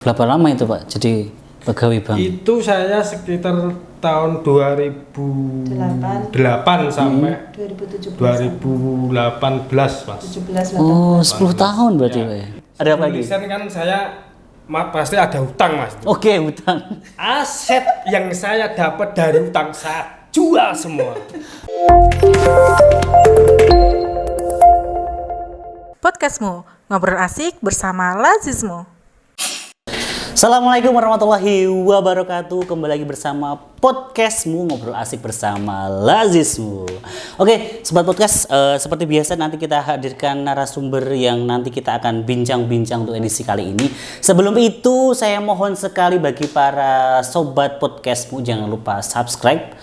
Berapa lama itu Pak jadi pegawai bank? Itu saya sekitar tahun 2008 sampai 2018 Mas. 17 Oh, 10 tahun berarti Pak ya. Ada apa lagi? Tulisan kan saya pasti ada hutang Mas. Oke, hutang. Aset yang saya dapat dari hutang saya jual semua. Podcastmu, ngobrol asik bersama Lazismu. Assalamualaikum warahmatullahi wabarakatuh. Kembali lagi bersama podcastmu ngobrol asik bersama Lazismu. Oke, sobat podcast, seperti biasa nanti kita hadirkan narasumber yang nanti kita akan bincang-bincang untuk edisi kali ini. Sebelum itu, saya mohon sekali bagi para sobat podcastmu jangan lupa subscribe,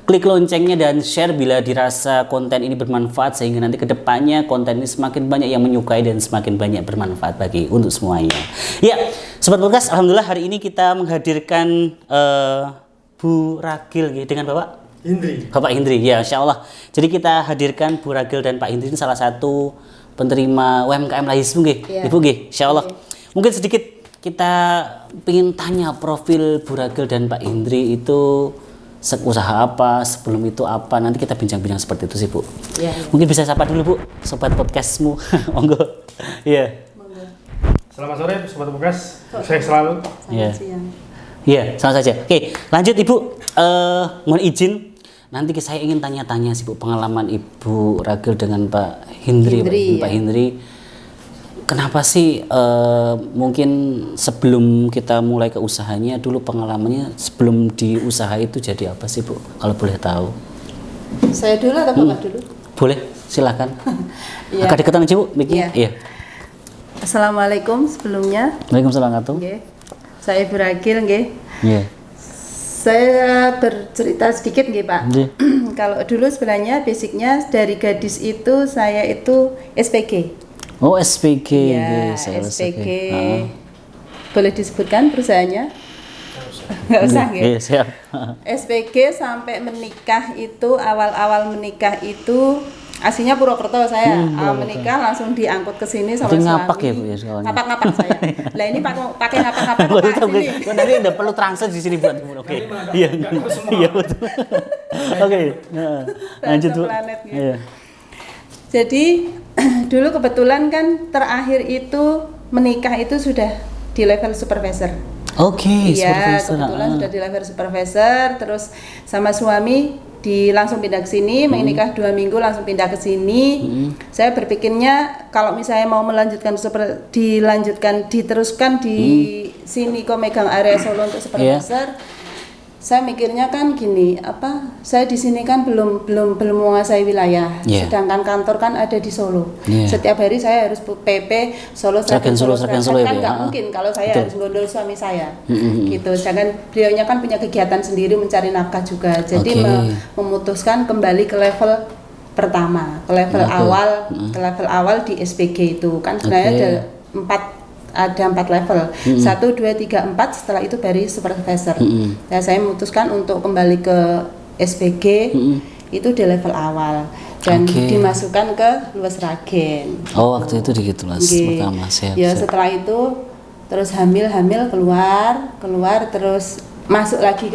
klik loncengnya dan share bila dirasa konten ini bermanfaat sehingga nanti kedepannya konten ini semakin banyak yang menyukai dan semakin banyak bermanfaat bagi untuk semuanya. Ya, sobat podcast, alhamdulillah hari ini kita menghadirkan Bu Ragil dengan Bapak Hindri. Ya, insya Allah. Jadi kita hadirkan Bu Ragil dan Pak Hindri ini salah satu penerima UMKM Lazismu Ibu insya Allah. Mungkin sedikit kita ingin tanya profil Bu Ragil dan Pak Hindri itu usaha apa, sebelum itu apa, nanti kita bincang-bincang seperti itu sih Bu. Ya. Mungkin bisa sapa dulu Bu, sobat podcastmu. Monggo. Iya. Selamat sore sobat podcast. Saya selalu. Iya. Iya, sama saja. Oke, lanjut Ibu. Mohon izin, nanti saya ingin tanya-tanya sih Bu pengalaman Ibu Ragil dengan Pak Hindri. Pak Hindri. Kenapa sih mungkin sebelum kita mulai ke usahanya dulu pengalamannya sebelum di usaha itu jadi apa sih Bu? Kalau boleh tahu. Saya dulu atau Bapak dulu? Boleh, silakan. Agak deketan aja Bu, mic-nya. Iya. Assalamualaikum sebelumnya. Waalaikumsalam warahmatullahi wabarakatuh. Saya Bu Ragil Iya. Saya bercerita sedikit Pak. Kalau dulu sebenarnya basicnya dari gadis itu saya itu SPG. Oh, SPG. Ya, SPG. Boleh disebutkan perusahaannya? Nggak usah, Iya, siap. SPG sampai menikah itu, awal-awal menikah itu aslinya Purwokerto saya. Menikah langsung diangkut ke sini sama suami. Ngapak ya Bu ya soalnya. Ngapak-ngapak saya. Lah ini pakai ngapak-ngapak ke sini. Nanti udah perlu translate di sini buat Oke. Iya. Iya betul. Oke. Lanjut Bu. Iya. Jadi dulu kebetulan kan terakhir itu menikah itu sudah di level supervisor. Oke, iya, kebetulan sudah di level supervisor, terus sama suami langsung pindah ke sini, menikah 2 minggu langsung pindah ke sini. Saya berpikirnya kalau misalnya mau diteruskan di sini kok megang area Solo untuk supervisor. Saya mikirnya kan gini, saya di sini kan belum menguasai wilayah, sedangkan kantor kan ada di Solo. Setiap hari saya harus PP Solo, Sragen Solo kan nggak mungkin kalau saya harus gondol suami saya, gitu. Sedangkan beliaunya kan punya kegiatan sendiri mencari nafkah juga, jadi memutuskan kembali ke level pertama, ke level awal di SPG itu kan sebenarnya ada 4 level, 1, 2, 3, 4, setelah itu baru supervisor. Nah, saya memutuskan untuk kembali ke SPG itu di level awal dan dimasukkan ke Luas Sragen. Oh, waktu itu gitu Mas pertama siap. Ya, setelah itu terus hamil keluar terus masuk lagi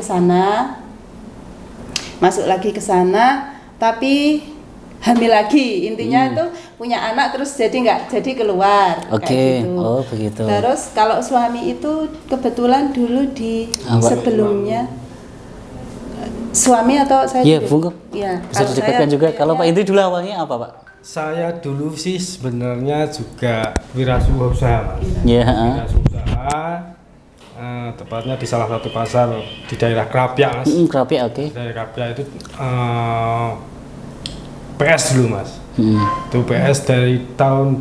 ke sana, tapi hamil lagi, intinya itu punya anak terus jadi nggak jadi keluar. Kayak gitu. Oh begitu. Terus kalau suami itu kebetulan dulu sebelumnya suami atau saya? Iya Bu, bisa didekatkan juga. Kalau Pak Indri dulu awalnya apa Pak? Saya dulu sih sebenarnya juga wirausaha Mas. Wirausaha, tepatnya di salah satu pasar di daerah Krapyak Mas. Krapyak, oke. Daerah Krapyak itu PS dulu Mas. Itu PS dari tahun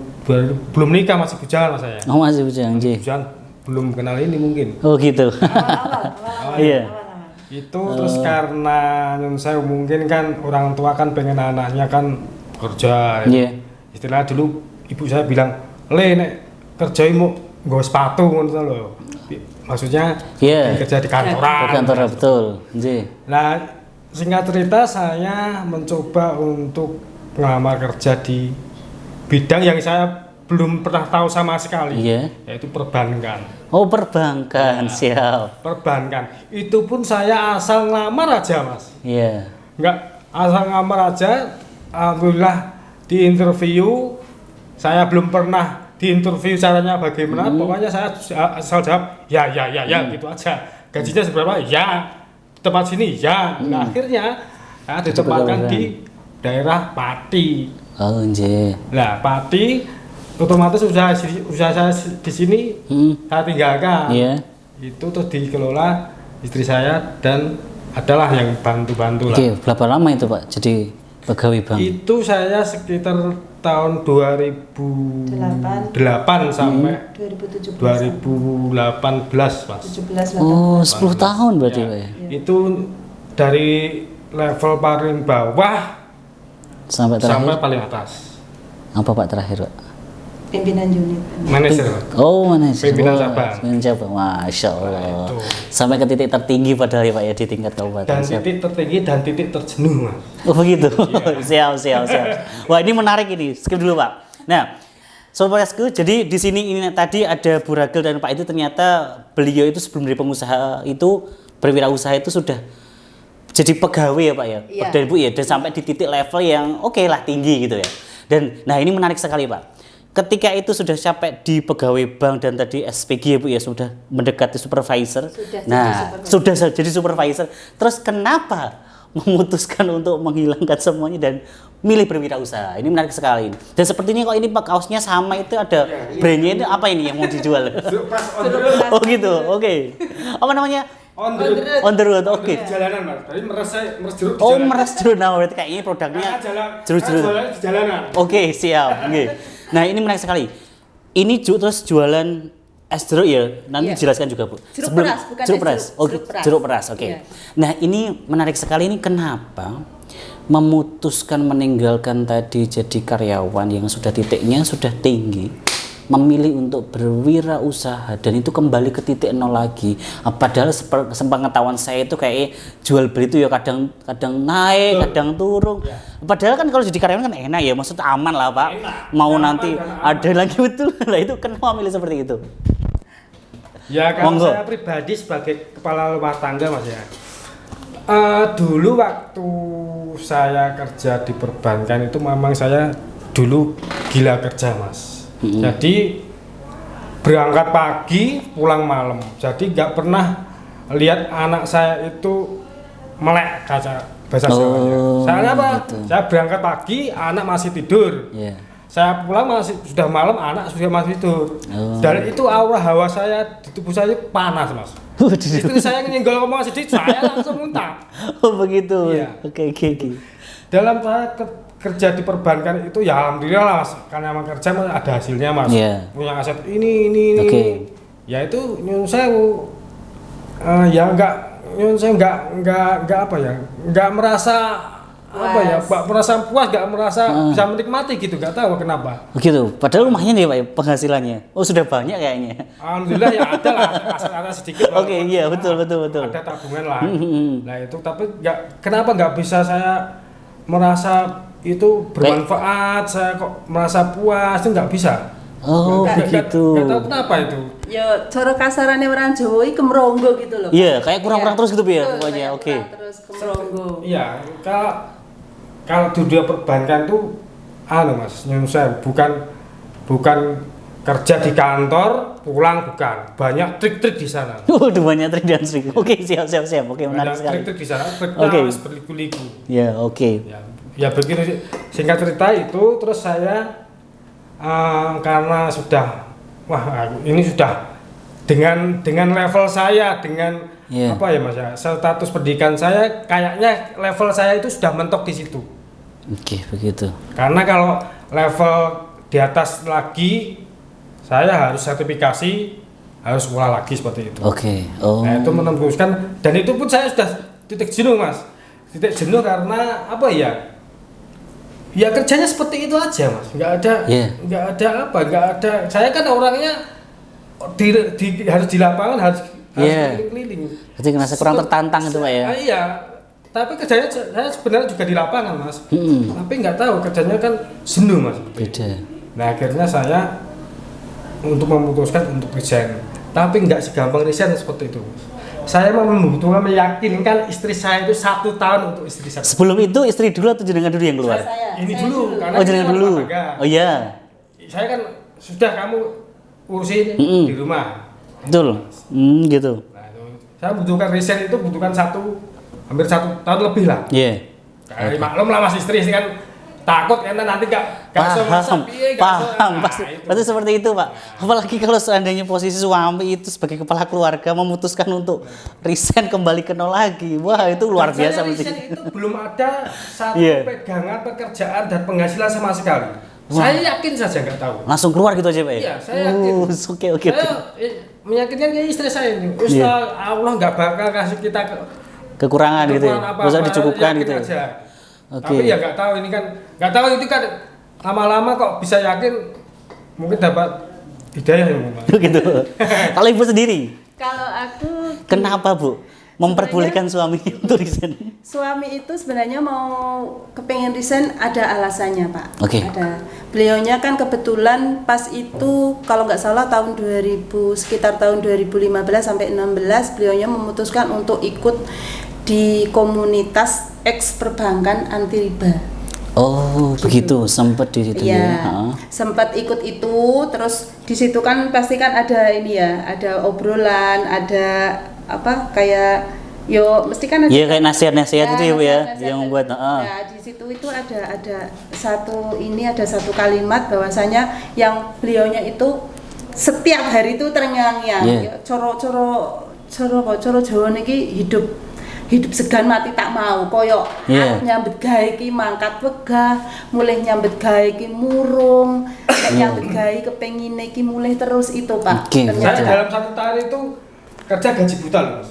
belum nikah masih bujangan Mas saya. Oh masih bujangan. Belum kenal ini mungkin. Oh gitu. Iya. Itu terus karena saya mungkin kan orang tua kan pengen anaknya kan kerja. Istilah dulu ibu saya bilang, nek kerja mau nggawa sepatu ngono lho. Maksudnya kerja di kantoran. Kantoran betul. Nah, singkat cerita saya mencoba untuk melamar kerja di bidang yang saya belum pernah tahu sama sekali, yaitu perbankan. Oh, perbankan, siap. Perbankan. Itu pun saya asal ngelamar aja, Mas. Iya. Enggak asal ngelamar aja. Alhamdulillah di interview, saya belum pernah di interview caranya bagaimana. Pokoknya saya asal jawab ya gitu aja. Gajinya seberapa? Ya. Tempat sini ya. Nah, akhirnya saya ditempatkan di daerah Pati. Oh, nggih. Nah, Pati otomatis usaha saya di sini saya tinggalkan. Iya. Itu terus dikelola istri saya dan adalah yang bantu-bantu lah. Oke, berapa lama itu Pak jadi pegawai bank? Itu saya sekitar tahun 2008 sampai 2018 Mas. 17 Oh, 10 tahun berarti Pak ya? Itu dari level paling bawah Sampai sampai terakhir? paling atas. Apa Pak terakhir Pak? pimpinan unit. Manajer. Oh, manajer. Pimpinan Oh, cabang. Pimpinan cabang. Masya Allah. Nah, itu. Sampai ke titik tertinggi padahal ya Pak ya di tingkat kabupaten. Dan Siap. titik tertinggi dan titik terjenuh Mas. Oh begitu. Iya. siap. Wah, ini menarik ini. Skip dulu Pak. Nah, Sobatku, jadi di sini ini tadi ada Bu Ragil dan Pak itu ternyata beliau itu sebelum dari pengusaha itu berwirausaha itu sudah jadi pegawai ya Pak ya. Iya. Dan Bu ya dan sampai di titik level yang oke lah tinggi gitu ya. Dan nah ini menarik sekali Pak. Ketika itu sudah sampai di pegawai bank dan tadi SPG ya Bu ya sudah mendekati supervisor. Sudah jadi supervisor. Terus kenapa memutuskan untuk menghilangkan semuanya dan milih berwirausaha? Ini menarik sekali. Dan sepertinya kok ini Pak kaosnya sama itu ada brandnya itu apa ini yang mau dijual? Oh gitu. Oke. Apa namanya? On the road. Oke. Di jalanan Mas. Tadi meres jeruk di Oh, jalanan. meres jeruk. Nah, berarti kayaknya produknya jeruk-jeruk. Jualan di jalanan. Oke, siap. Oke. Nah, ini menarik sekali. Ini terus jualan es jeruk ya. Nanti Iya. jelaskan juga, Bu. Jeruk peras, bukan jeruk es peras. jeruk, Oke, jeruk peras. jeruk peras. Oke. Iya. Nah, ini menarik sekali ini kenapa memutuskan meninggalkan tadi jadi karyawan yang sudah titiknya sudah tinggi, memilih untuk berwirausaha dan itu kembali ke titik nol lagi. Padahal sepengetahuan saya itu kayak jual beli itu ya kadang naik, kadang turun. Padahal kan kalau jadi karyawan kan enak ya, maksudnya aman lah Pak. Mau Nyaman nanti dan aman. ada lagi betul. Lah itu kenapa milih seperti itu? Ya kalau Monggo. saya pribadi sebagai kepala rumah tangga Mas ya. Dulu waktu saya kerja di perbankan itu memang saya dulu gila kerja Mas. Jadi berangkat pagi pulang malam. Jadi nggak pernah lihat anak saya itu melek kaca bahasa Jawanya. Saya apa? gitu. Saya berangkat pagi anak masih tidur. Iya. Saya pulang sudah malam anak sudah masih tidur. Oh. Dan itu aura hawa saya di tubuh saya panas Mas. Istri saya nyenggol ngomong sedikit saya langsung muntah. Oh begitu. Iya. Oke. Dalam saya kerja di perbankan itu ya alhamdulillah lah Mas. Karena emang kerja Mas, ada hasilnya Mas. Iya. Punya aset ini. Oke. Ya itu nyun saya ya nyun saya enggak apa ya. Enggak merasa apa ya, Pak, merasa puas, enggak merasa bisa menikmati gitu, enggak tahu kenapa. Begitu. Padahal lumayan ya Pak ya, penghasilannya. Oh sudah banyak kayaknya. Alhamdulillah ya ada lah aset-aset sedikit. Oke, iya betul. Ada tabungan lah. Nah itu tapi kenapa nggak bisa saya merasa itu bermanfaat, saya kok merasa puas itu nggak bisa. Oh begitu. Nggak tahu kenapa itu. Ya cara kasarannya orang Jawa iki kemronggo gitu loh. Iya, kayak kurang-kurang terus gitu Bu ya Betul, pokoknya. kayak Oke. kurang terus kemronggo. Iya, kalau di dunia perbankan tuh Mas, nyun saya bukan kerja di kantor, pulang bukan. Banyak trik-trik di sana. Waduh banyak trik dan trik. Oke, siap. Oke, menarik Banyak sekali. trik-trik di sana, Oke. harus berliku-liku. Ya, oke. Ya begitu singkat cerita itu terus saya karena sudah ini sudah dengan level saya dengan Iya. apa ya Mas ya status pendidikan saya kayaknya level saya itu sudah mentok di situ. Oke, begitu. Karena kalau level di atas lagi saya harus sertifikasi, harus sekolah lagi seperti itu. Oke. Oh. Nah, itu menembuskan dan itu pun saya sudah titik jenuh Mas. Titik jenuh karena apa ya? Ya kerjanya seperti itu aja Mas. Nggak ada saya kan orangnya harus di lapangan harus keliling-keliling. Berarti ngerasa kurang tertantang itu Pak ya. Iya. Tapi kerjanya saya sebenarnya juga di lapangan Mas. Tapi nggak tahu kerjanya kan jenuh Mas. Beda. Nah akhirnya saya untuk memutuskan untuk resign Tapi nggak segampang resign seperti itu. Saya membutuhkan meyakinkan istri saya itu 1 tahun untuk istri saya. Sebelum itu istri dulu atau jenengan dulu yang keluar? Ini dulu, karena Oh, jenengan ini dulu. rumah tangga. Oh iya. Saya kan sudah kamu urusin di rumah. Betul. Gitu. Nah, itu. Saya butuhkan resign itu butuhkan hampir 1 tahun lebih lah. Iya. Kayak maklum lah mas istri kan takut kan nanti gak Paham, paham, pasti Nah, seperti itu Pak. Apalagi kalau seandainya posisi suami itu sebagai kepala keluarga memutuskan untuk resign kembali ke nol lagi, wah itu luar biasa mesti. Resign itu belum ada satu Iya. pegangan pekerjaan dan penghasilan sama sekali. Saya yakin saja nggak tahu. Langsung keluar gitu aja Pak? Iya, saya yakin. Oke. Saya meyakinkan ke istri saya ini, Ustaz, Allah nggak bakal kasih kita Kekurangan gitu ya, bisa dicukupkan yakin gitu. aja. Oke. Tapi ya nggak tahu ini kan, nggak tahu itu kan lama-lama kok bisa yakin mungkin dapat hidayah ya Mbak. Gitu. Kalau ibu sendiri, Kalau aku kenapa Bu memperbolehkan suaminya untuk resign? suami itu sebenarnya mau kepengen resign ada alasannya Pak. Oke. Ada. Beliaunya kan kebetulan pas itu kalau nggak salah tahun 2000 sekitar tahun 2015 sampai 16 beliaunya memutuskan untuk ikut di komunitas eks perbankan anti riba. Oh begitu, sempat di situ Iya, ya. sempat ikut itu, terus di situ kan pasti kan ada ini ya, ada obrolan, ada apa kayak yo mesti kan ada. Iya kayak nasihat-nasihat itu ya Bu ya, nasihat-nasihat. yang membuat. Ya di situ itu ada satu kalimat bahwasanya yang beliaunya itu setiap hari itu terngiang-ngiang, Yeah. coro Jawa niki hidup segan mati tak mau koyo Yeah. aku nyambet gawe iki mangkat wegah mulih nyambet gawe iki murung nek nyambet gawe kepengine iki mulih terus itu Pak. Oke, Saya betul. dalam 1 tahun itu kerja gaji buta loh mas.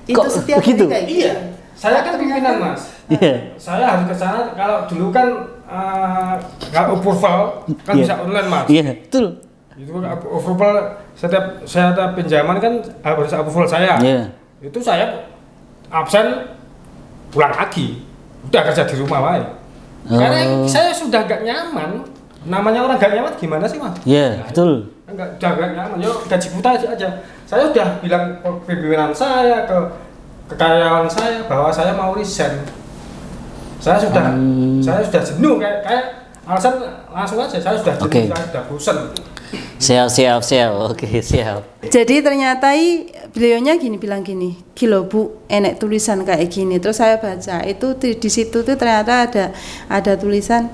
Itu Kok setiap begitu? hari kayak gitu. Iya, saya kan pimpinan mas. Iya. Saya harus ke sana. Kalau dulu kan kalau approval kan Iya. bisa online mas. Iya, betul. Itu kan approval saya ada pinjaman kan harus approval saya. Iya. Itu saya absen pulang lagi. Udah kerja di rumah wae. Karena saya sudah gak nyaman. Namanya orang gak nyaman gimana sih mas? Iya, betul. Udah gak nyaman. Yo gaji buta aja. Saya sudah bilang ke pimpinan saya ke karyawan saya bahwa saya mau resign. Saya sudah jenuh kayak alasan langsung aja saya sudah jenuh, Oke. saya sudah bosan. Siap. Oke, siap. Jadi ternyata beliaunya bilang gini, "Gilo Bu, enek tulisan kayak gini." Terus saya baca, itu di situ tuh ternyata ada tulisan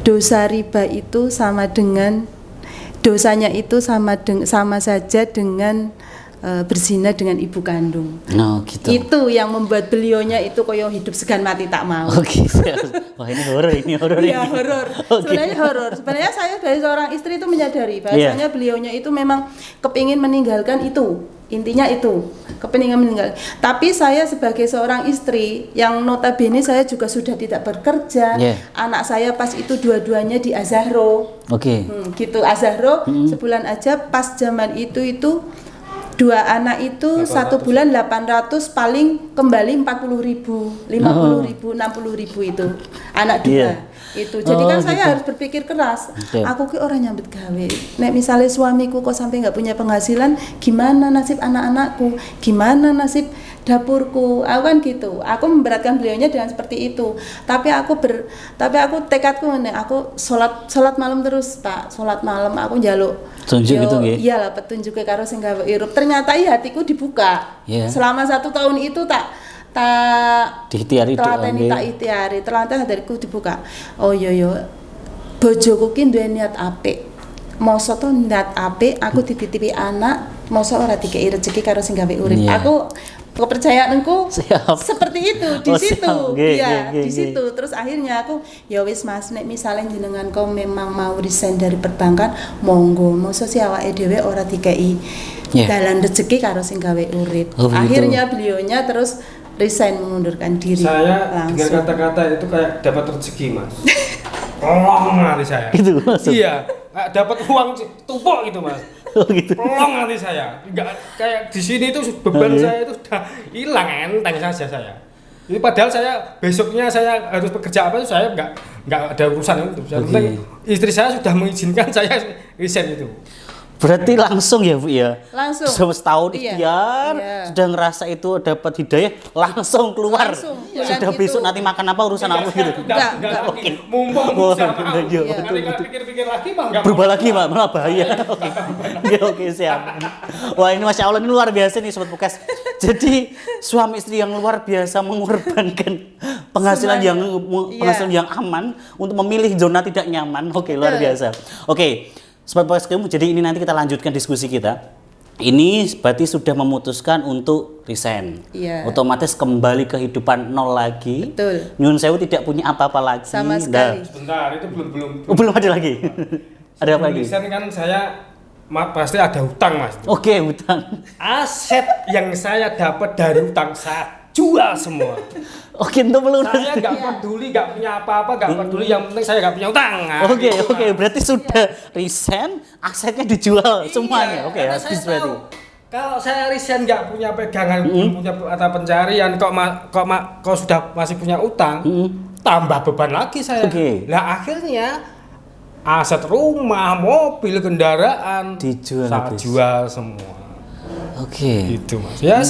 dosa riba itu dosanya itu sama saja dengan berzina dengan ibu kandung. No, gitu. Itu yang membuat beliaunya itu koyo hidup segan mati tak mau. Oke, siap. Wah, ini horor. Iya horor. Oke. Sebenarnya horor. Sebenarnya saya sebagai seorang istri itu menyadari bahwasanya beliaunya itu memang kepingin meninggalkan itu. Intinya itu, kepingin meninggal. Tapi saya sebagai seorang istri yang notabene saya juga sudah tidak bekerja. Yeah. Anak saya pas itu dua-duanya di Azahro. Oke. Gitu Azahro sebulan aja pas zaman itu 2 anak itu 1 bulan 800 paling kembali 40.000, 50.000, 60.000 itu anak 2. Iya. Itu jadi kan saya gitu. harus berpikir keras. Oke. Aku ki orang nyambet gawe. Nek misalnya suamiku kok sampai nggak punya penghasilan, gimana nasib anak-anakku? Gimana nasib dapurku? Aku kan gitu. Aku memberatkan beliaunya dengan seperti itu. Tapi aku tekadku nek aku sholat malam terus, Pak. Sholat malam aku njaluk Tunjuk gitu nggih. Iyalah petunjuk karo sing gawe irup. Ternyata hatiku dibuka. Iya. Selama 1 tahun itu tak Diikhtiari itu, telateni nggih. tak ikhtiari, ternyata hatiku dibuka. Oh yo bojoku ki duwe niat apik. Mosok to niat apik aku dititipi anak, mosok ora dikei rezeki karo sing gawe urip. Iya. Aku kepercayaanku Siap. seperti itu di Oh, situ. siap. Nggih, Iya, nggih, di nggih. situ. Terus akhirnya aku ya wis Mas, nek misalnya jenengan kau memang mau resign dari perbankan, monggo. Mosok si awake dhewe ora dikei Iya. dalan rezeki karo sing gawe urip. Oh, begitu. Akhirnya beliaunya terus resign mengundurkan diri. Saya dengan langsung. kata-kata itu kayak dapat rezeki mas. Pelong hati saya. Gitu langsung. Iya, nggak dapat uang tumpuk gitu mas. Oh gitu. Pelong hati saya. Nggak kayak di sini itu beban saya itu sudah hilang enteng saja saya. Jadi padahal saya besoknya saya harus bekerja apa itu saya nggak ada urusan itu. Yang penting istri saya sudah mengizinkan saya resign itu. Berarti langsung ya Bu ya? Langsung. Setahun Iya. ikhtiar, Iya. sudah ngerasa itu dapat hidayah, langsung keluar. Langsung. Sudah Bulan besok itu- nanti makan apa urusan apa gitu. Enggak. Oke. Mumpung Oh, sama iya, iya, aku. Nanti kalau pikir-pikir lagi mah enggak Berubah lagi Pak, malah bahaya. Oke, siap. Wah ini Masya Allah, ini luar biasa nih Sobat Podcast. Jadi suami istri yang luar biasa mengorbankan penghasilan yang aman untuk memilih zona tidak nyaman. Oke, luar biasa. Oke, Sobat Podcast, jadi ini nanti kita lanjutkan diskusi kita. Ini berarti sudah memutuskan untuk resign. Iya. Otomatis kembali kehidupan nol lagi. Betul. Nyun sewu tidak punya apa-apa lagi. Sama sekali. Sebentar, itu belum Oh, belum ada lagi. Ada apa lagi? Tulisan kan saya pasti ada hutang Mas. Oke, hutang. Aset yang saya dapat dari hutang saya jual semua. Oke, itu belum. Saya nggak peduli, nggak punya apa-apa, nggak peduli. Yang penting saya nggak punya hutang. Nah, Oke, gitu, oke, Mas. berarti sudah resign, asetnya dijual semuanya. Oke, Karena habis saya berarti. tahu, kalau saya resign nggak punya pegangan, belum punya mata pencarian, kok sudah masih punya utang, tambah beban lagi saya. Oke. Lah akhirnya aset rumah, mobil, kendaraan Dijual saya habis. jual semua. Oke. Gitu Mas. Ya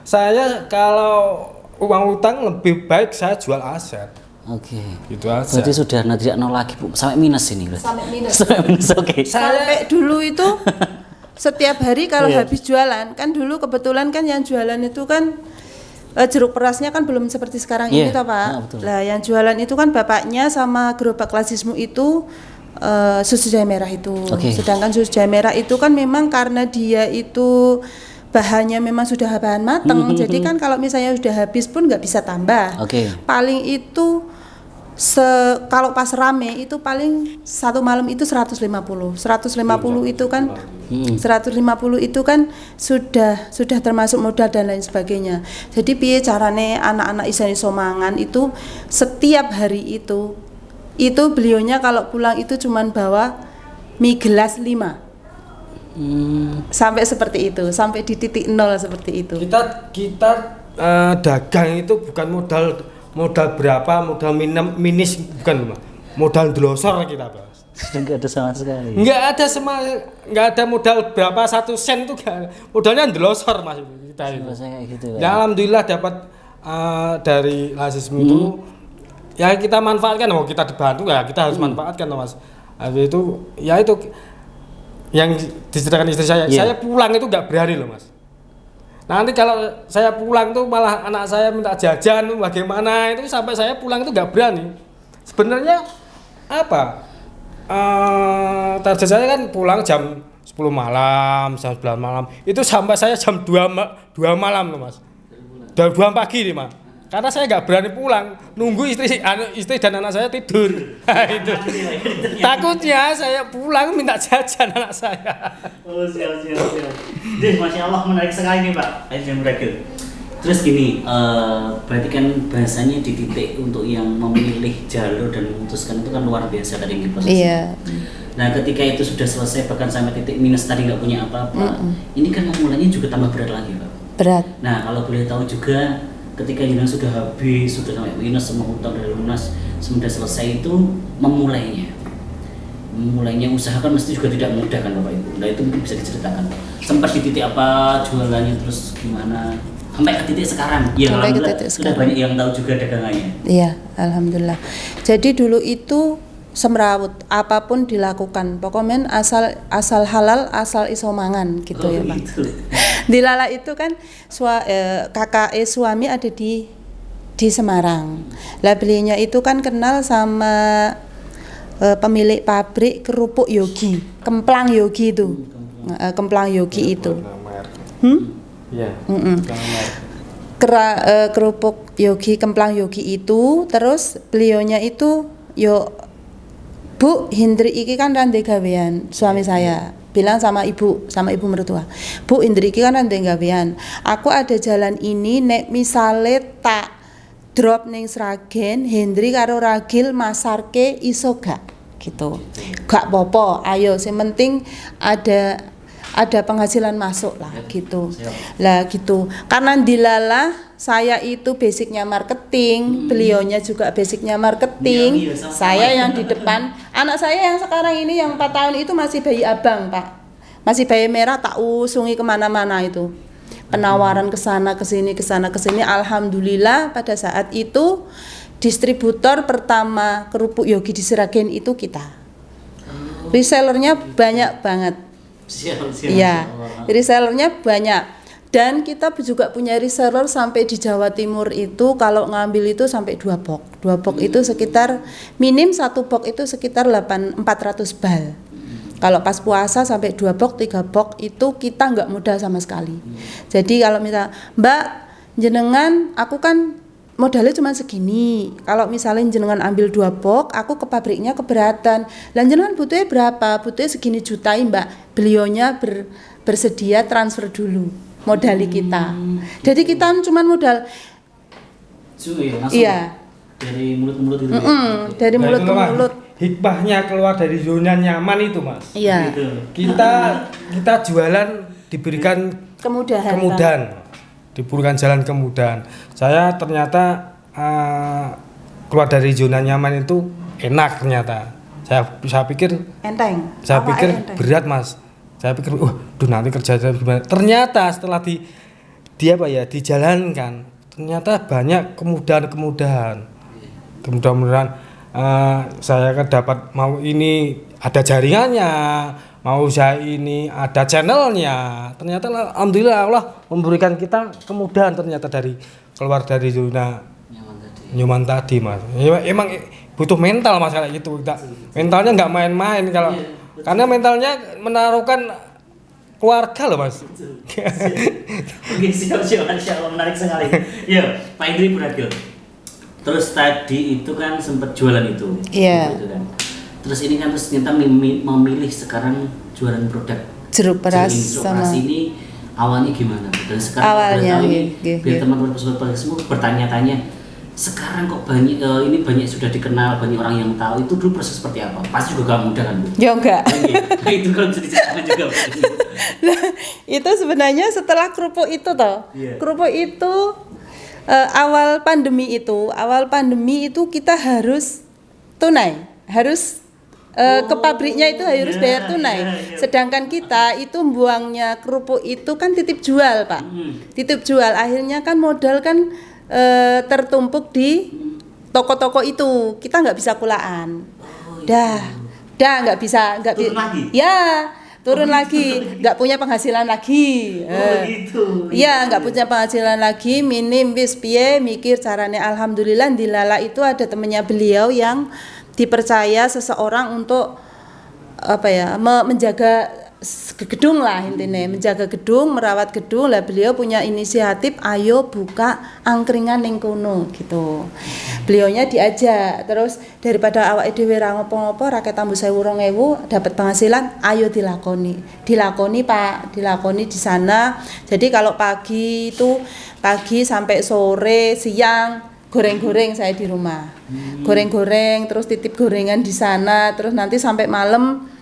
saya kalau uang utang lebih baik saya jual aset. Oke. Gitu aja. Berarti sudah tidak nol lagi, Bu. Sampai minus ini berarti. Sampai minus. Sampai minus, oke. Sampai dulu itu setiap hari kalau Iya. habis jualan, kan dulu kebetulan kan yang jualan itu kan jeruk perasnya kan belum seperti sekarang Iya. ini toh Pak. Nah, betul. Lah yang jualan itu kan bapaknya sama gerobak lazismu itu susu jahe merah itu. Oke. Sedangkan susu jahe merah itu kan memang karena dia itu bahannya memang sudah bahan mateng, jadi kan kalau misalnya sudah habis pun nggak bisa tambah. Oke. Paling itu kalau pas rame itu paling satu malam itu 150 itu kan 150 itu kan sudah termasuk modal dan lain sebagainya. Jadi piye carane anak-anak iso mangan itu setiap hari itu beliaunya kalau pulang itu cuman bawa mie gelas 5. Sampai seperti itu, sampai di titik nol seperti itu. Kita dagang itu bukan modal berapa, modal minis bukan, Mas. Modal delosor kita, Mas. Sudah nggak ada sama sekali. Nggak ada modal berapa 1 sen tuh modalnya delosor Mas kita itu. Rasanya kayak gitu. Ya alhamdulillah dapat dari lazismu itu ya kita manfaatkan. Kita dibantu ya kita harus manfaatkan Mas. Habis itu ya itu yang diceritakan istri saya. Iya. Saya pulang itu nggak berani loh Mas. Nanti kalau saya pulang tuh malah anak saya minta jajan bagaimana, itu sampai saya pulang itu nggak berani. Sebenarnya apa? Target saya kan pulang jam 10 malam, jam 9 malam. Itu sampai saya jam 2 malam loh Mas. 2 pagi nih Mas. Karena saya nggak berani pulang, nunggu istri dan anak saya tidur. Itu. Takutnya saya pulang minta jajan anak saya. Oh, siap. Jadi, Masya Allah, menarik sekali nih Pak. Ayo berakhir. Terus gini, berarti kan bahasanya di titik untuk yang memilih jalur dan memutuskan itu kan luar biasa tadi yang prosesnya. Iya. Nah ketika itu sudah selesai bahkan sampai titik minus tadi nggak punya apa-apa, ini kan memulainya juga tambah berat lagi Pak. Berat. Nah kalau boleh tahu juga ketika Yuna sudah habis, sudah sampai minus semua hutang dari lunas, sudah selesai itu memulainya usaha kan mesti juga tidak mudah kan Bapak Ibu. Nah itu mungkin bisa diceritakan sempat di titik apa jualannya, terus gimana sampai ke titik sekarang ya. Sampai ke Alhamdulillah titik sudah sekarang. banyak yang tahu juga dagangannya. Iya, alhamdulillah. Jadi dulu itu semrawut, apapun dilakukan. Pokoknya asal halal, asal iso mangan gitu ya, Pak. Gitu. Di Lala itu kan kakak suami ada di Semarang. Lah belinya itu kan kenal sama pemilik pabrik kerupuk Yogi, Kemplang Yogi itu. Kemplang Yogi itu. Iya. Kerupuk Yogi, Kemplang Yogi itu, terus beliaunya itu Bu, Hindri iki kan rande gawean, suami saya bilang sama ibu mertua. Bu, Hindri iki kan rande gawean. Aku ada jalan ini, nek misale tak drop ning Sragen, Hendri karo Ragil masarke iso gak? Gitu. Gak apa-apa, ayo sing penting ada penghasilan masuk lah gitu. Lah gitu. Karena di Lala saya itu basicnya marketing, beliaunya juga basicnya marketing. Saya yang di depan, anak saya yang sekarang ini yang 4 tahun itu masih bayi abang, Pak. Masih bayi merah tak usungi kemana-mana itu. Penawaran ke sana ke sini. Alhamdulillah pada saat itu distributor pertama kerupuk Yogi di Sragen itu kita. Resellernya banyak banget. Iya, resellernya banyak. Dan kita juga punya reseller sampai di Jawa Timur itu kalau ngambil itu sampai 2 box. 2 box itu sekitar minim 1 box itu sekitar 400 bal. Kalau pas puasa sampai 2 box, 3 box itu kita nggak modal sama sekali. Jadi kalau misalnya, Mbak jenengan aku kan modalnya cuma segini. Kalau misalnya jenengan ambil 2 box, aku ke pabriknya keberatan. Lah jenengan butuhnya berapa? Butuhnya segini jutai, Mbak. Beliaunya bersedia transfer dulu modali kita. Jadi kita cuma modal iya. Dari mulut ke mulut itu. Dari mulut ke mulut. Hikmahnya keluar dari zona nyaman itu, Mas. Iya. Kita jualan diberikan kemudahan. Diberikan jalan kemudahan. Saya ternyata keluar dari zona nyaman itu enak ternyata. Saya pikir enteng. Saya pikir enteng? Berat, Mas. Saya pikir, nanti kerja gimana? Ternyata setelah dijalankan, ternyata banyak kemudahan. Kemudahan saya kan dapat mau ini ada jaringannya, mau saya ini ada channelnya. Ternyata alhamdulillah Allah memberikan kita kemudahan ternyata keluar dari zona nyaman tadi, Mas. Emang butuh mental Mas kayak gitu. Mentalnya nggak main-main kalau karena mentalnya menaruhkan keluarga loh, Mas. Oke, siap, menarik sekali. Ya, Pak Indri Puragil. Terus tadi itu kan sempat jualan itu. Iya. Gitu kan. Terus ini kan ternyata memilih sekarang jualan produk jeruk peras sama ini awalnya gimana? Dan sekarang awalnya biar teman-teman pesohor semua bertanya-tanya. Sekarang kok banyak ini banyak sudah dikenal, banyak orang yang tahu. Itu dulu proses seperti apa? Pasti juga gak mudah kan, Bu? Ya enggak. Nah, itu kalau bisa diceritakan juga. Nah, itu sebenarnya setelah kerupuk itu toh. Yeah. Kerupuk itu awal pandemi itu kita harus tunai. Harus ke pabriknya itu harus bayar tunai. Sedangkan kita itu buangnya kerupuk itu kan titip jual, Pak. Titip jual. Akhirnya kan modal kan tertumpuk di toko-toko itu, kita nggak bisa kulaan. Dah nggak bisa, turun lagi. Ya turun lagi, nggak punya penghasilan lagi. Iya nggak punya penghasilan lagi, minim bis piye mikir caranya. Alhamdulillah di Lala itu ada temennya beliau yang dipercaya seseorang untuk menjaga gedung lah intinya, menjaga gedung, merawat gedung lah. Beliau punya inisiatif ayo buka angkringan ning kono gitu. Beliaunya diajak, terus daripada awake dhewe ra ngopo-ngopo rakyat tambu 1.000 dapat penghasilan, ayo dilakoni Pak, dilakoni di sana. Jadi kalau pagi sampai sore, siang goreng-goreng saya di rumah. Goreng-goreng terus titip gorengan di sana, terus nanti sampai malam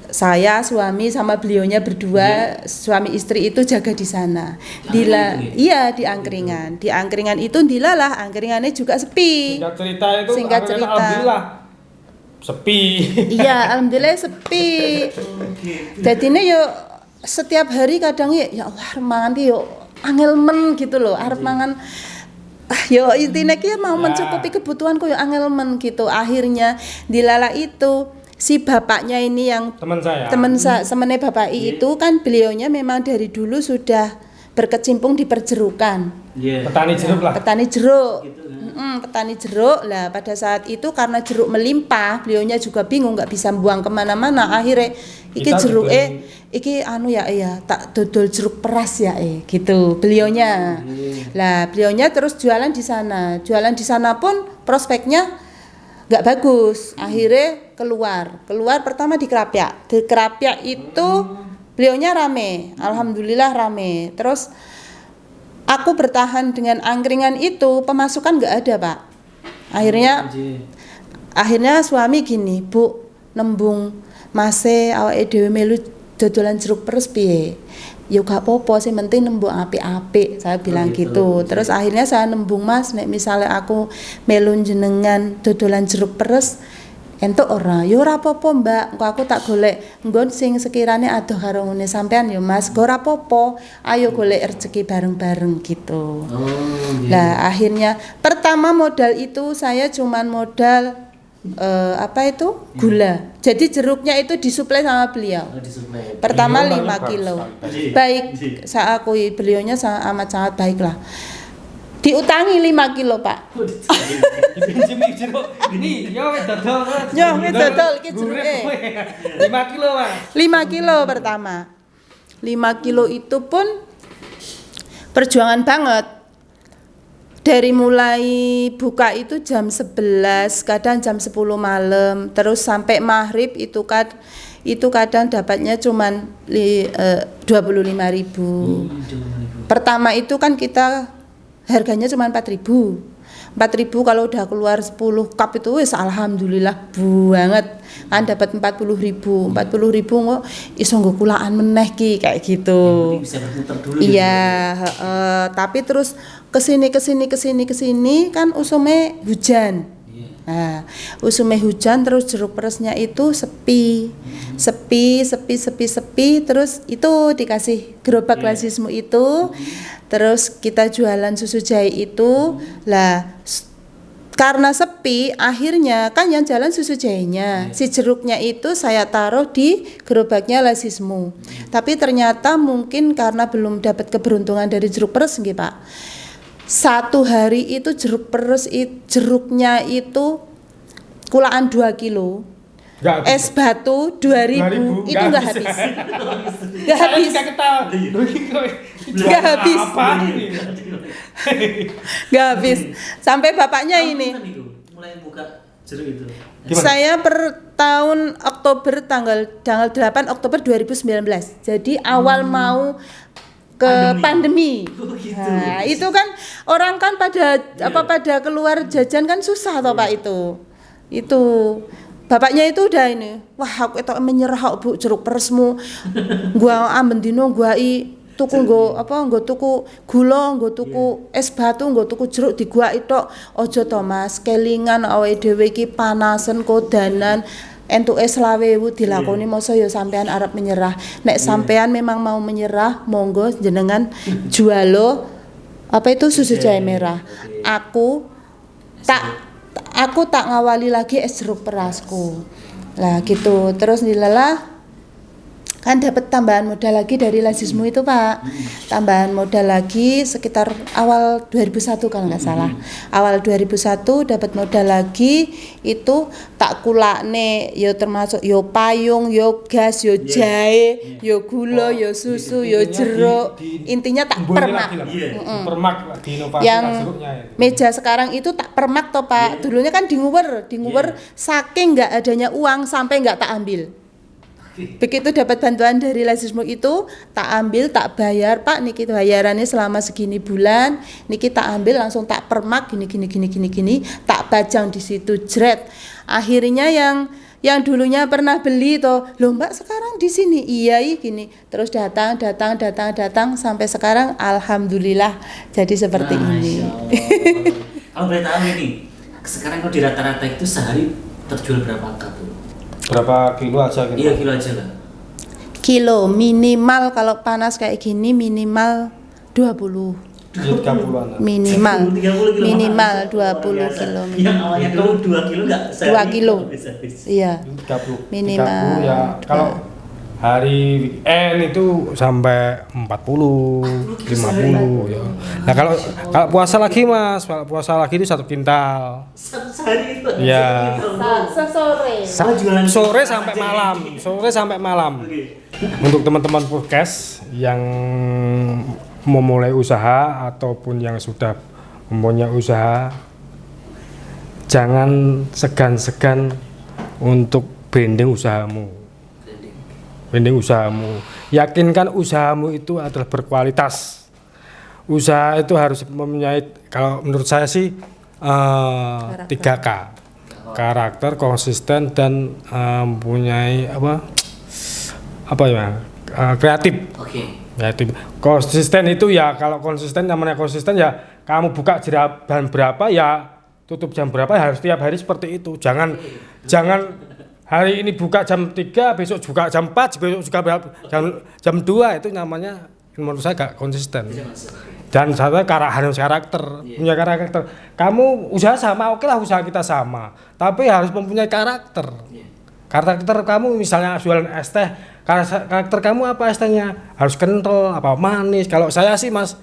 saya, suami sama beliaunya berdua, suami istri itu jaga di sana. Iya di angkringan. Di angkringan itu dilalah angkringannya juga sepi. Singkat cerita alhamdulillah sepi. Iya, alhamdulillah sepi. Jadinya yo setiap hari kadang ya Allah arep mangan yo angel men gitu loh, arep mangan yo intinya ki mau mencukupi kebutuhanku yo angel men gitu. Akhirnya dilala itu si bapaknya ini yang temennya bapak itu kan beliaunya memang dari dulu sudah berkecimpung di perjerukan. Petani jeruk gitu, petani jeruk lah. Pada saat itu karena jeruk melimpah, beliaunya juga bingung nggak bisa buang kemana-mana. Akhirnya iki jeruk iki tak dodol jeruk peras gitu beliaunya. Lah beliaunya terus jualan di sana pun prospeknya nggak bagus. Akhirnya keluar pertama di Krapyak itu beliaunya rame, alhamdulillah rame. Terus aku bertahan dengan angkringan itu, pemasukan nggak ada Pak. Akhirnya suami gini, Bu nembung mase awake dhewe melu dodolan jeruk peres piye? Ya gak apa-apa sih, penting nembung apik-apik, saya bilang gitu. Terus akhirnya saya nembung Mas, nek misalnya aku melu jenengan dodolan jeruk peres entuk ora? Ya ora apa-apa, Mbak. Engko aku tak golek nggon sing sekirane adoh karo ngene sampean ya, Mas. Go ora apa-apa. Ayo golek rezeki bareng-bareng gitu. Lah akhirnya pertama modal itu saya cuman modal gula. Jadi jeruknya itu disuplai sama beliau. Pertama 5 kilo. Baik, saya akui beliaunya amat sangat baik lah. Diutangi 5 kilo, Pak. Pinjemi jeruk. Ini yo wis dodol. Yo wis dodol iki jeruke. 5 kilo, Mas. 5 kilo pertama. 5 kilo itu pun perjuangan banget. Dari mulai buka itu jam 11, kadang jam 10 malam, terus sampai maghrib itu kadang dapatnya cuman 25.000. Pertama itu kan kita harganya cuma 4.000. 4.000 kalau udah keluar 10 cup itu wis alhamdulillah banget. Kan dapat 40.000. 40.000 kok iso nggo kulaan meneh ki kayak gitu. Bisa berputar dulu. Iya, tapi terus kesini kan usume hujan. Nah, usume hujan terus jeruk peresnya itu sepi, terus itu dikasih gerobak lazismu itu, terus kita jualan susu jahe itu, lah karena sepi akhirnya kan yang jalan susu jahenya, si jeruknya itu saya taruh di gerobaknya lazismu, tapi ternyata mungkin karena belum dapat keberuntungan dari jeruk peres nggih Pak. Satu hari itu jeruknya itu kulaan 2 kilo. Es batu 2.000 itu enggak habis. Enggak habis. Enggak habis. Enggak habis. Sampai bapaknya ini. Mulai buka jeruk itu. Saya per tahun Oktober tanggal 8 Oktober 2019. Jadi awal mau ke pandemi. Gitu. Nah, itu kan orang kan pada keluar jajan kan susah toh Pak itu. Itu bapaknya itu udah ini. Wah, aku itu menyerah Bu jeruk peresmu. Gua amben dino gua tuku nggo tuku gula, nggo tuku es batu, nggo tuku jeruk di gua itu. Ojo to Mas, kelingan awake dhewe iki panasen kodanan. Entuke 20.000 dilakoni masa ya sampean arep menyerah. Nek sampean memang mau menyerah, monggo jenengan jualo susu jahe merah. Aku tak ngawali lagi es jeruk perasku. Lah gitu. Terus dilelah kan dapat tambahan modal lagi dari lazismu itu Pak. Tambahan modal lagi sekitar awal 2001 kalau nggak salah. Awal 2001 dapat modal lagi itu tak kulakne yo termasuk yo payung, yo gas, yo jahe, yo gula, yo susu, yo jeruk. Intinya tak permak. Permak diinovasi yang jeruknya. meja sekarang itu tak permak toh Pak. Dulunya kan di nguwer saking nggak adanya uang sampai nggak tak ambil. Begitu dapat bantuan dari lazismu itu tak ambil, tak bayar Pak, niki bayarannya selama segini bulan, niki tak ambil langsung tak permak gini tak bajang di situ jret. Akhirnya yang dulunya pernah beli toh, loh Mbak sekarang di sini iya gini, terus datang sampai sekarang alhamdulillah jadi seperti ini. Kalau boleh tahu ini, sekarang kalau di rata-rata itu sehari terjual berapa cup tuh? Berapa kilo aja gitu? Iya kilo aja lah. Kilo minimal kalau panas kayak gini minimal 20. 30-an. Minimal 20 kilo. Yang awalnya dulu 2 kilo enggak sehari. 2 kilo. Iya. 30. Minimal. 30 ya. Kalau hari weekend itu sampai 40, 50 ya. Nah, kalau puasa lagi Mas, kalau puasa lagi itu 1 kintal. Sehari itu. Iya. Sore Sore sampai malam. Untuk teman-teman podcast yang memulai usaha ataupun yang sudah mempunyai usaha, jangan segan-segan untuk branding usahamu. Yakinkan usahamu itu adalah berkualitas. Usaha itu harus mempunyai, kalau menurut saya sih 3K. Karakter, konsisten, dan mempunyai kreatif. Kreatif. Konsisten itu ya, kalau konsisten namanya konsisten ya kamu buka bahan berapa ya tutup jam berapa harus tiap hari seperti itu. Jangan hari ini buka jam 3, besok buka jam 4, besok juga jam 2, itu namanya menurut saya gak konsisten. Dan saya harus karakter, punya karakter. Kamu usaha sama, oke lah usaha kita sama, tapi harus mempunyai karakter. Karakter kamu misalnya jualan es teh, karakter kamu apa es tehnya? Harus kental, apa manis. Kalau saya sih Mas,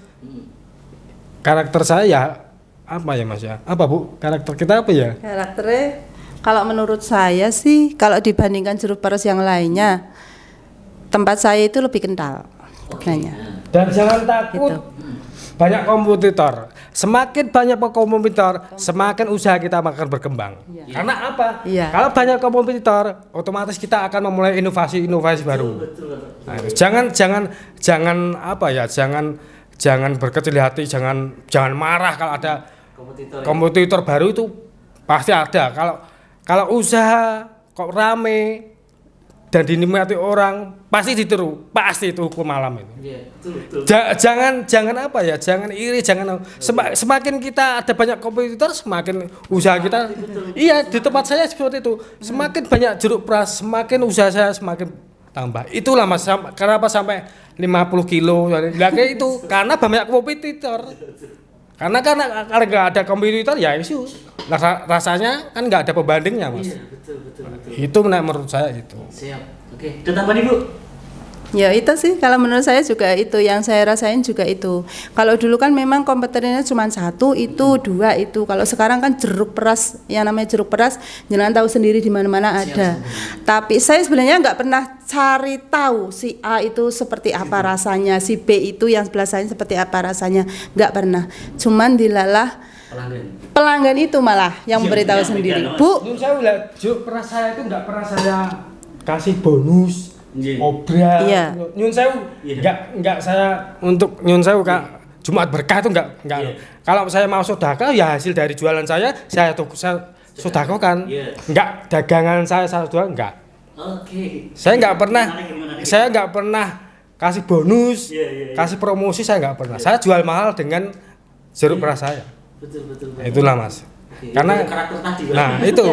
karakter saya apa ya Mas ya? Apa Bu? Karakter kita apa ya? Karakternya kalau menurut saya sih, kalau dibandingkan jeruk peres yang lainnya, tempat saya itu lebih kental. Dan jangan takut Gitu. banyak kompetitor. Semakin banyak kompetitor, semakin usaha kita akan berkembang. Karena apa? Kalau banyak kompetitor, otomatis kita akan memulai inovasi baru. Nah, jangan apa ya? Jangan berkecil hati, jangan marah kalau ada kompetitor baru, itu pasti ada. Kalau usaha kok rame dan dinikmati orang, pasti ditiru, pasti itu hukum malam itu. Jangan apa ya, jangan iri, semakin kita ada banyak kompetitor, semakin usaha kita. Iya, di tempat saya seperti itu. Semakin banyak jeruk peras, semakin usaha saya semakin tambah. Itulah Mas, kenapa sampai 50 kilo. Lah kayak itu karena banyak kompetitor. Karena kalau nggak ada kompetitor ya itu rasanya kan nggak ada pembandingnya Mas. Iya, betul. Itu menurut saya itu. Siap. Oke, ada tambahan Ibu? Ya itu sih, kalau menurut saya juga itu yang saya rasain juga itu. Kalau dulu kan memang kompetitornya cuma 1, itu 2 itu. Kalau sekarang kan jeruk peras, yang namanya jeruk peras, jangan tahu sendiri di mana-mana ada. Tapi saya sebenarnya nggak pernah cari tahu si A itu seperti apa rasanya, si B itu yang sebelah saya seperti apa rasanya, nggak pernah. Cuman dilalah pelanggan itu malah yang memberitahu sendiri. Bu, Menurut saya lihat jeruk peras saya itu nggak pernah saya kasih bonus. Obral, nyun sewu, enggak saya untuk nyun sewu Kak, Jumat berkah itu enggak. Kalau saya mau sedekah ya hasil dari jualan saya sedekahkan. Enggak dagangan saya jual enggak. Oke. Saya enggak pernah kasih bonus, kasih promosi, saya enggak pernah. Saya jual mahal dengan jeruk peras saya. Betul. Itulah Mas. Karena karakter tadi. Nah itu.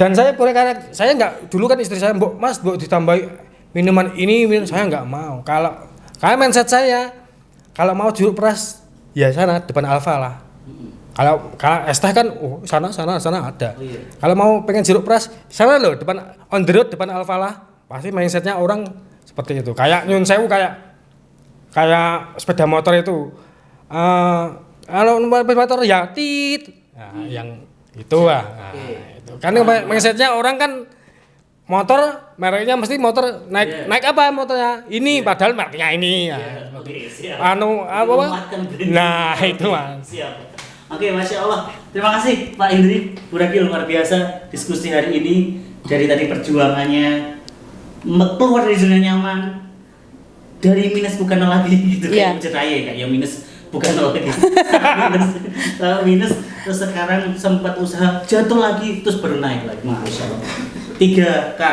Dan saya punya karakter. Saya nggak, dulu kan istri saya mbok ditambahi minuman ini, saya nggak mau. Kalau mindset saya, kalau mau jeruk peras ya sana depan Alfa lah. Kalau es teh kan sana ada. Kalau mau pengen jeruk peras sana loh, depan on the road depan Alfa lah. Pasti mindsetnya orang seperti itu. Kayak nyun sewu, kayak sepeda motor itu. Kalau sepeda motor ya tit. Nah, yang itu lah. Nah, itu. Karena mindsetnya orang kan motor mereknya mesti motor naik apa motornya? Ini padahal mereknya ini. Nah, itu Mas. Siap. Oke, Masya Allah. Terima kasih Pak Indri, Bu Ragil, luar biasa diskusi hari ini. Dari tadi perjuangannya keluar dari zona nyaman, dari minus bukan lagi gitu kayak cerai kayak yang minus bukan lagi minus terus sekarang sempat usaha jatuh lagi terus baru naik lagi. Masya Allah. 3K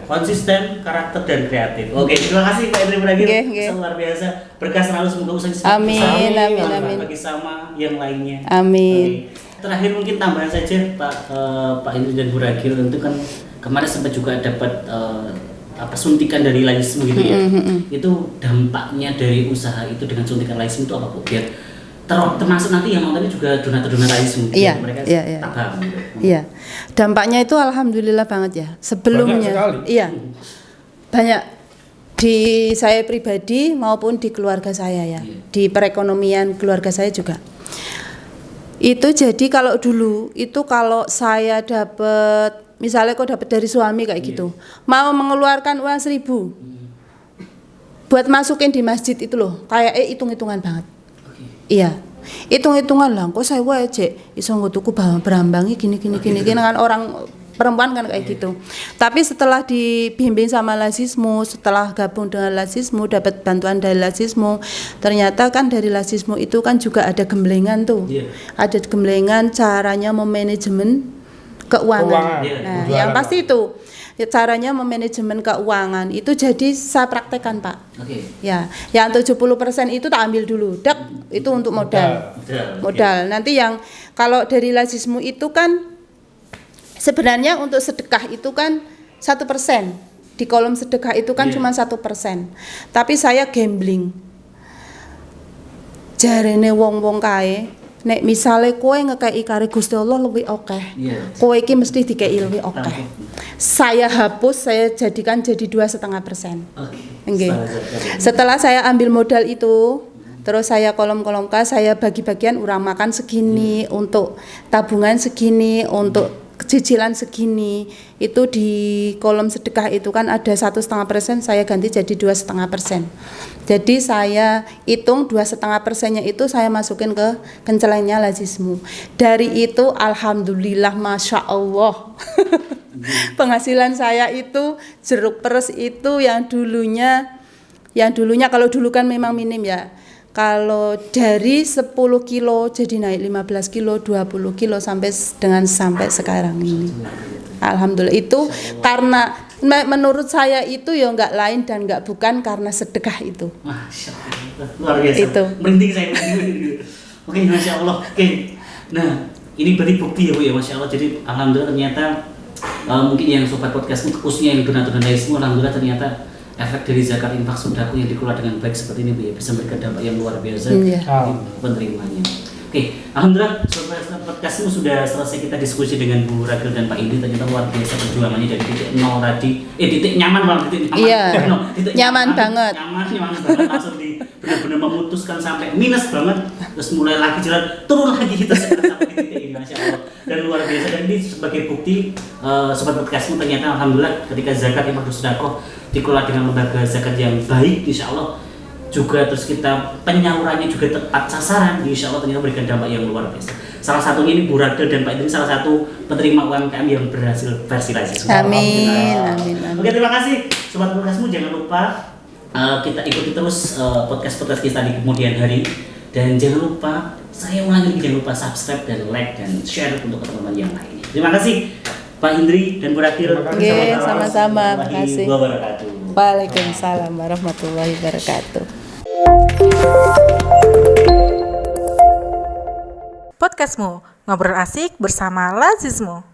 konsisten, karakter, dan kreatif. Oke, terima kasih Pak Indri Bragil. Luar biasa, berkah selalu, semoga usaha amin. bagi sama yang lainnya. Amin. Terakhir mungkin tambahan saja Pak Indri dan Bu Ragil, tentu kan kemarin sempat juga dapat suntikan dari laismu gitu ya. Itu dampaknya dari usaha itu dengan suntikan laismu itu apa Bu? Biar termasuk nanti yang nontonnya juga donatur laismu. Mereka tabang. Iya. Dampaknya itu alhamdulillah banget ya. Sebelumnya banyak di saya pribadi maupun di keluarga saya ya. Di perekonomian keluarga saya juga. Itu jadi kalau dulu itu kalau saya dapat misalnya kok dapat dari suami kayak gitu, mau mengeluarkan uang 1.000 buat masukin di masjid itu loh, kayak hitung-hitungan banget. Iya, hitung-hitungan lah. Kok saya aja iso nggo tuku berambangi gini kan orang perempuan kan kayak gitu. Tapi setelah dibimbing sama Lazismu, setelah gabung dengan Lazismu, dapat bantuan dari Lazismu, ternyata kan dari Lazismu itu kan juga ada gemblengan tuh, ada gemblengan caranya memanajemen keuangan. Nah, yang pasti itu. caranya memanajemen keuangan itu jadi saya praktekkan Pak. Oke. Ya, yang 70% itu tak ambil dulu, itu untuk modal. Modal. Nanti yang kalau dari lazismu itu kan sebenarnya untuk sedekah itu kan 1%. Di kolom sedekah itu kan cuma 1%. Tapi saya gambling. Jarene wong-wong kae nek misale kowe ngekei kare Gusti Allah luwih akeh. Kowe iki mesti dikei luwih akeh. Saya hapus, saya jadikan jadi 2,5%. Nggih. Setelah saya ambil modal itu, terus saya kolom-kolom kas, saya bagi-bagian urang makan segini, untuk tabungan segini, untuk cicilan segini. Itu di kolom sedekah itu kan ada 1,5%, saya ganti jadi 2,5%. Jadi saya hitung 2,5%-nya itu saya masukin ke kencelengnya lazismu. Dari itu alhamdulillah masya Allah. Penghasilan saya itu jeruk peres itu yang dulunya kalau dulu kan memang minim ya. Kalau dari 10 kilo jadi naik 15 kilo, 20 kilo sampai sekarang ini. Alhamdulillah itu karena menurut saya itu ya enggak lain dan enggak bukan karena sedekah itu. Masya Allah, luar biasa. Itu. Merinding saya. Oke, Masya Allah. Oke. Nah, ini berarti bukti ya Bu ya, Masya Allah. Jadi alhamdulillah ternyata mungkin yang sobat podcast khususnya yang donatur dan lain semua, alhamdulillah ternyata efek dari zakat infak sedekah yang dikelola dengan baik seperti ini Bu ya, bisa memberikan dampak yang luar biasa bagi penerimanya. Oke, alhamdulillah sobat podcastmu sudah selesai kita diskusi dengan Bu Ragil dan Pak Indri. Ternyata luar biasa perjuangannya dari titik nol tadi, titik nyaman banget, titik nyaman. Iya, titik nyaman banget. Nyaman banget langsung benar-benar memutuskan sampai minus banget, terus mulai lagi jalan turun lagi kita sampai di titik ini, Masya Allah. Dan luar biasa, dan ini sebagai bukti sobat podcastmu ternyata alhamdulillah ketika zakat infak dan sedekah dikelola dengan lembaga zakat yang baik, insya Allah juga terus kita penyalurannya juga tepat sasaran, insya Allah ternyata memberikan dampak yang luar biasa. Salah satunya ini Bu Ragil dan Pak Indri salah satu penerima UMKM yang berhasil versi lazis. Amin. Oke, terima kasih sobat podcastmu, jangan lupa kita ikuti terus podcast kita di kemudian hari, dan jangan lupa saya ulangi lagi, jangan lupa subscribe dan like dan share untuk teman-teman yang lainnya. Terima kasih Pak Indri dan Bu Ragil. Oke, sama-sama. Terima kasih. Wabarakatuh. Waalaikumsalam warahmatullahi wabarakatuh. Podcastmu, ngobrol asik bersama Lazismu.